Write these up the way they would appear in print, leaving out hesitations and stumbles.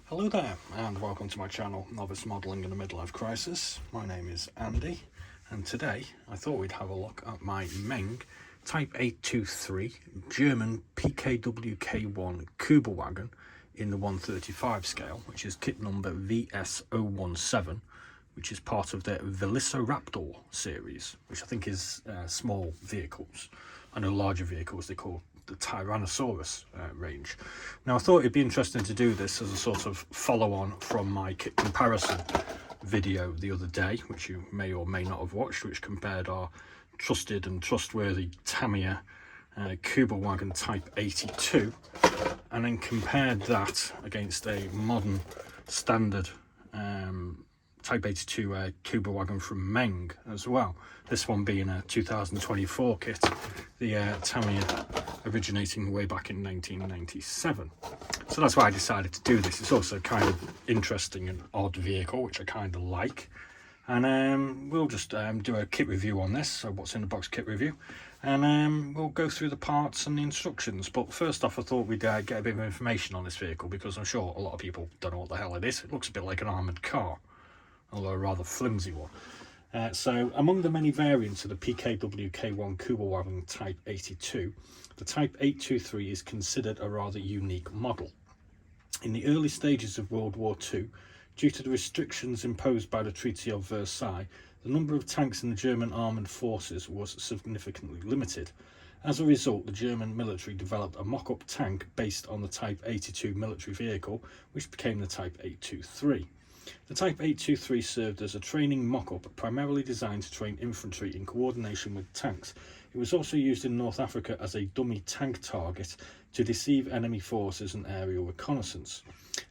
Hello there and welcome to my channel, Novice Modelling in a Midlife Crisis. My name is Andy and today I thought we'd have a look at my Meng Type 823 German PKW.K1 Kubelwagen in the 135 scale, which is kit number VS-017, which is part of their Velociraptor series, which I think is small vehicles. I know larger vehicles they call the Tyrannosaurus range. Now I thought it'd be interesting to do this as a sort of follow-on from my kit comparison video the other day, which you may or may not have watched, which compared our trusted and trustworthy Tamiya Kubelwagen Type 82 and then compared that against a modern standard Type 82 Kubelwagen from Meng as well. This one being a 2024 kit, the Tamiya originating way back in 1997. So that's why I decided to do this. It's also kind of interesting and odd vehicle, which I kind of like. And we'll just do a kit review on this, so what's in the box kit review. And we'll go through the parts and the instructions. But first off, I thought we'd get a bit of information on this vehicle, because I'm sure a lot of people don't know what the hell it is. It looks a bit like an armoured car, although a rather flimsy one. So among the many variants of the PKW.K1 Kubelwagen Type 82, the Type 823 is considered a rather unique model. In the early stages of World War II, due to the restrictions imposed by the Treaty of Versailles, the number of tanks in the German armoured forces was significantly limited. As a result, the German military developed a mock-up tank based on the Type 82 military vehicle, which became the Type 823. The Type 823 served as a training mock-up primarily designed to train infantry in coordination with tanks. It was also used in North Africa as a dummy tank target to deceive enemy forces and aerial reconnaissance.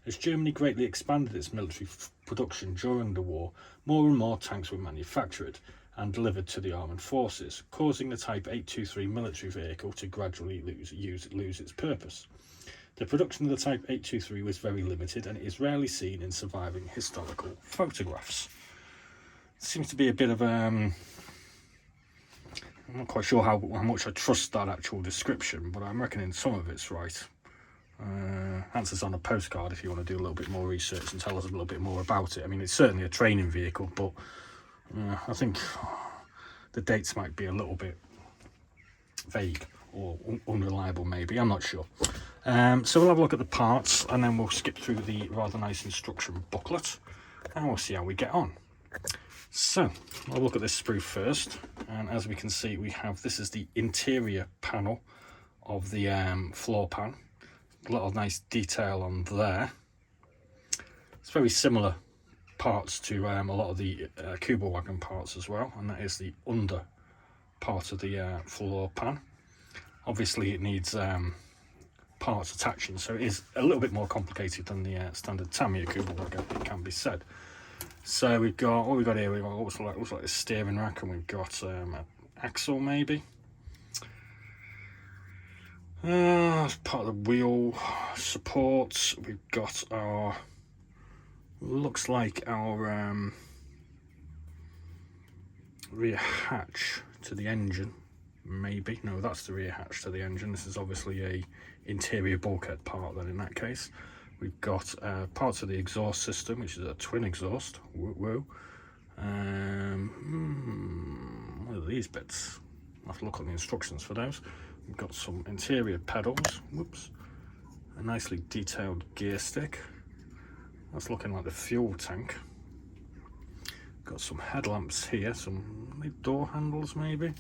As Germany greatly expanded its military production during the war, more and more tanks were manufactured and delivered to the armoured forces, causing the Type 823 military vehicle to gradually lose its purpose. The production of the Type 823 was very limited and it is rarely seen in surviving historical photographs. It seems to be a bit of I'm not quite sure how much I trust that actual description, but I'm reckoning some of it's right. Answers on a postcard if you want to do a little bit more research and tell us a little bit more about it. I mean, it's certainly a training vehicle, but I think the dates might be a little bit vague or unreliable maybe, I'm not sure. So we'll have a look at the parts and then we'll skip through the rather nice instruction booklet and we'll see how we get on. So I'll look at this sprue first, and as we can see this is the interior panel of the floor pan. A lot of nice detail on there. It's very similar parts to a lot of the Kubelwagen parts as well, and that is the under part of the floor pan. Obviously it needs parts attaching, so it is a little bit more complicated than the standard Tamiya Kubelwagen, it can be said. So we've got what we've got here. We've got looks like a steering rack, and we've got an axle maybe. As part of the wheel supports, we've got our looks like our rear hatch to the engine. Maybe no, that's the rear hatch to the engine. This is obviously a interior bulkhead part. Then in that case, we've got parts of the exhaust system, which is a twin exhaust. What are these bits? I'll have to look at the instructions for those. We've got some interior pedals. Whoops, a nicely detailed gear stick. That's looking like the fuel tank. Got some headlamps here, some door handles maybe.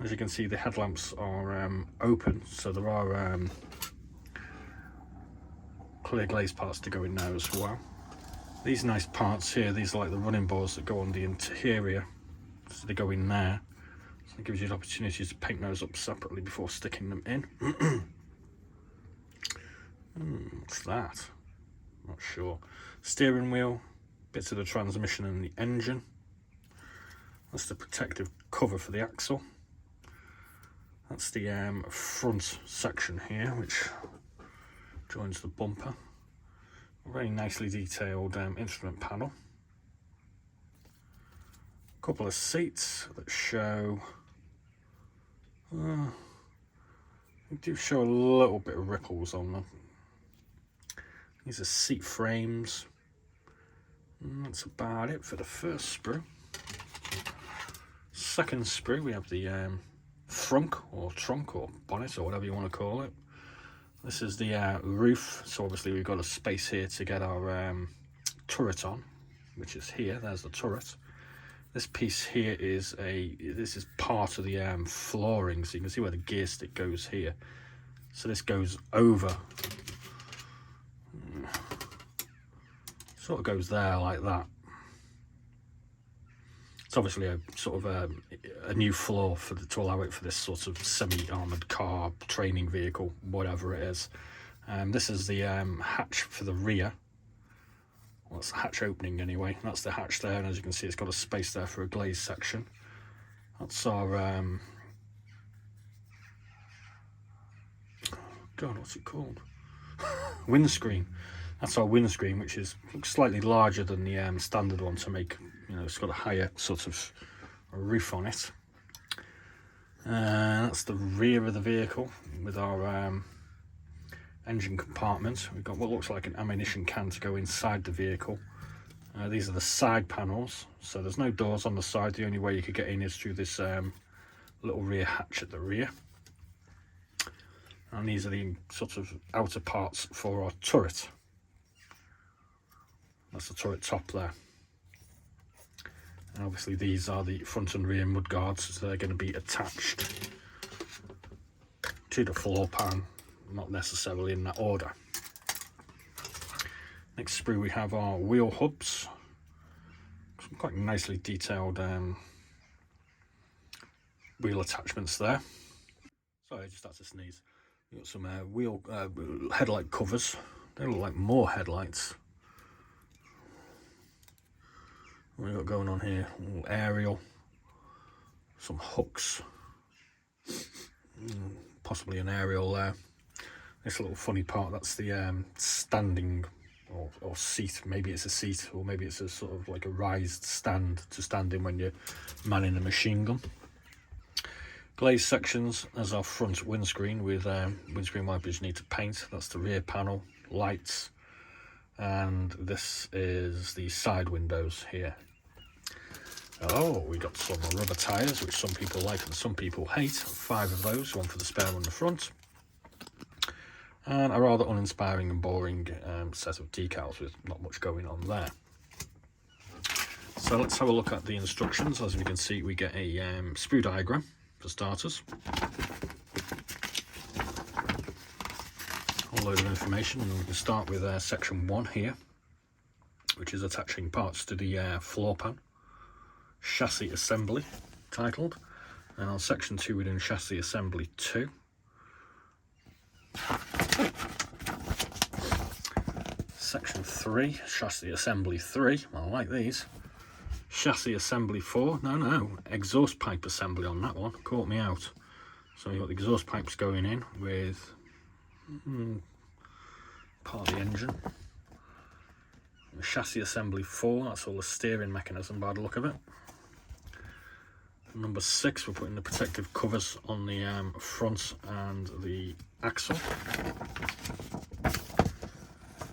As you can see, the headlamps are open, so there are clear glaze parts to go in there as well. These nice parts here, these are like the running boards that go on the interior, so they go in there. So it gives you the opportunity to paint those up separately before sticking them in. What's that? Not sure. Steering wheel, bits of the transmission and the engine. That's the protective cover for the axle. That's the front section here, which joins the bumper. A very nicely detailed instrument panel. A couple of seats that show they do show a little bit of ripples on them. These are seat frames. And that's about it for the first sprue. Second sprue, we have the frunk or trunk or bonnet or whatever you want to call it. This is the roof, so obviously we've got a space here to get our turret on, which is here. There's the turret. This piece here is this is part of the flooring, so you can see where the gear stick goes here. So this goes over, sort of goes there like that. It's obviously a sort of a new floor to allow it for this sort of semi-armoured car, training vehicle, whatever it is. This is the hatch for the rear. Well, it's the hatch opening anyway. That's the hatch there, and as you can see, it's got a space there for a glazed section. That's our God, what's it called? Windscreen. That's our windscreen, which is slightly larger than the standard one to make, you know, it's got a higher sort of roof on it. That's the rear of the vehicle with our engine compartment. We've got what looks like an ammunition can to go inside the vehicle. These are the side panels, so there's no doors on the side. The only way you could get in is through this little rear hatch at the rear. And these are the sort of outer parts for our turret. That's the turret top there. And obviously these are the front and rear mud guards, so they're going to be attached to the floor pan, not necessarily in that order. Next sprue we have our wheel hubs. Some quite nicely detailed wheel attachments there. Sorry, I just had to sneeze. We've got some wheel headlight covers. They look like more headlights. What have we got going on here? Aerial, some hooks, possibly an aerial there. This little funny part, that's the standing or seat. Maybe it's a seat, or maybe it's a sort of like a raised stand to stand in when you're manning a machine gun. Glazed sections as our front windscreen with windscreen wipers you need to paint. That's the rear panel, lights, and this is the side windows here. Oh, we got some rubber tyres, which some people like and some people hate. 5 of those, one for the spare on the front. And a rather uninspiring and boring set of decals with not much going on there. So let's have a look at the instructions. As we can see, we get a sprue diagram for starters. A load of information, and we can start with section 1 here, which is attaching parts to the floor pan. Chassis assembly titled, and on section 2 we're doing chassis assembly 2. Section 3, chassis assembly 3. I like these. Chassis assembly 4. No, exhaust pipe assembly on that one. Caught me out. So you've got the exhaust pipes going in with part of the engine. The chassis assembly 4, that's all the steering mechanism by the look of it. Number 6, we're putting the protective covers on the front and the axle.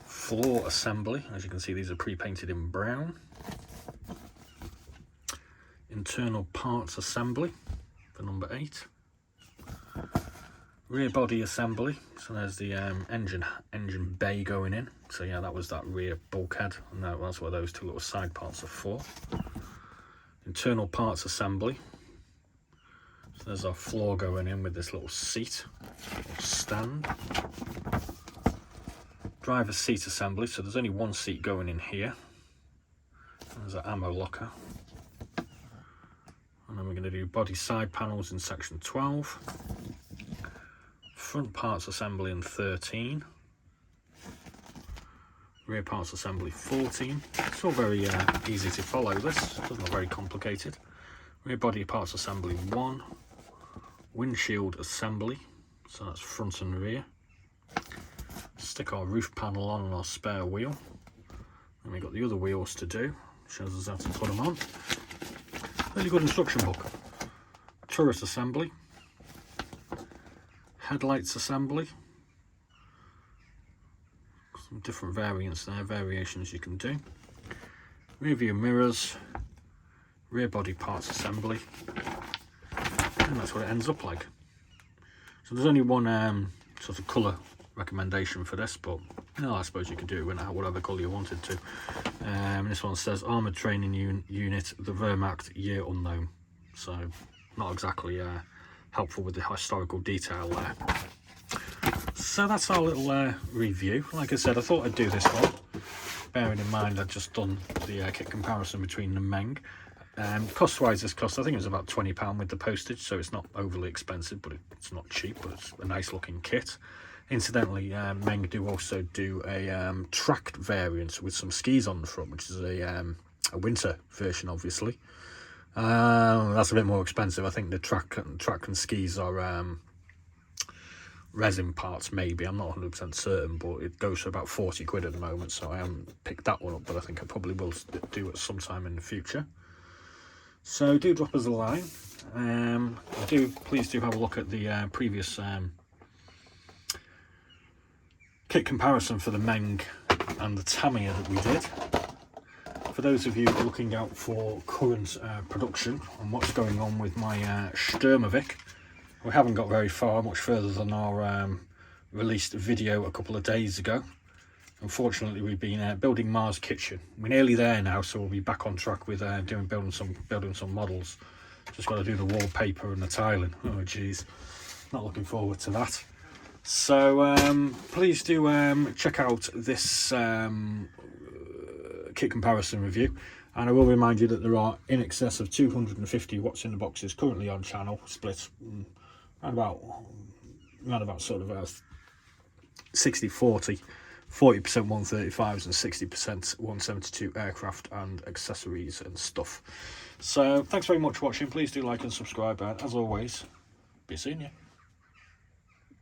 Floor assembly, as you can see these are pre-painted in brown. Internal parts assembly for number 8. Rear body assembly, so there's the engine bay going in. So yeah, that was that rear bulkhead, and that's what those 2 little side parts are for. Internal parts assembly. So there's our floor going in with this little seat or stand. Driver seat assembly, so there's only 1 seat going in here. There's an ammo locker. And then we're going to do body side panels in section 12. Front parts assembly in 13. Rear parts assembly 14. It's all very easy to follow this, it's not very complicated. Rear body parts assembly 1. Windshield assembly, so that's front and rear. Stick our roof panel on our spare wheel. And we've got the other wheels to do. Shows us how to put them on. Really good instruction book. Turret assembly. Headlights assembly. some different variants there, variations you can do. Rear view mirrors, rear body parts assembly, and that's what it ends up like. So there's only one sort of colour recommendation for this, but I suppose you could do it in whatever colour you wanted to. This one says Armoured Training Unit, the Wehrmacht, year unknown. So not exactly helpful with the historical detail there. So that's our little review. Like I said, I thought I'd do this one, bearing in mind I'd just done the kit comparison between the Meng. Cost-wise, this cost, I think it was about £20 with the postage, so it's not overly expensive, but it's not cheap, but it's a nice looking kit. Incidentally, Meng do also do a tracked variant with some skis on the front, which is a winter version, obviously. That's a bit more expensive. I think the track and skis are resin parts, maybe. I'm not 100% certain, but it goes for about 40 quid at the moment, so I haven't picked that one up, but I think I probably will do it sometime in the future. So do drop us a line. Please do have a look at the previous kit comparison for the Meng and the Tamiya that we did. For those of you looking out for current production and what's going on with my Sturmovik, we haven't got very far, much further than our released video a couple of days ago. Unfortunately, we've been building Mars Kitchen. We're nearly there now, so we'll be back on track with building some models. Just got to do the wallpaper and the tiling. Oh geez, not looking forward to that. So please do check out this kit comparison review, and I will remind you that there are in excess of 250 what's in the boxes currently on channel, split around about sort of 60-40, 40% 135s and 60% 172 aircraft and accessories and stuff. So thanks very much for watching. Please do like and subscribe, and as always, be seeing you.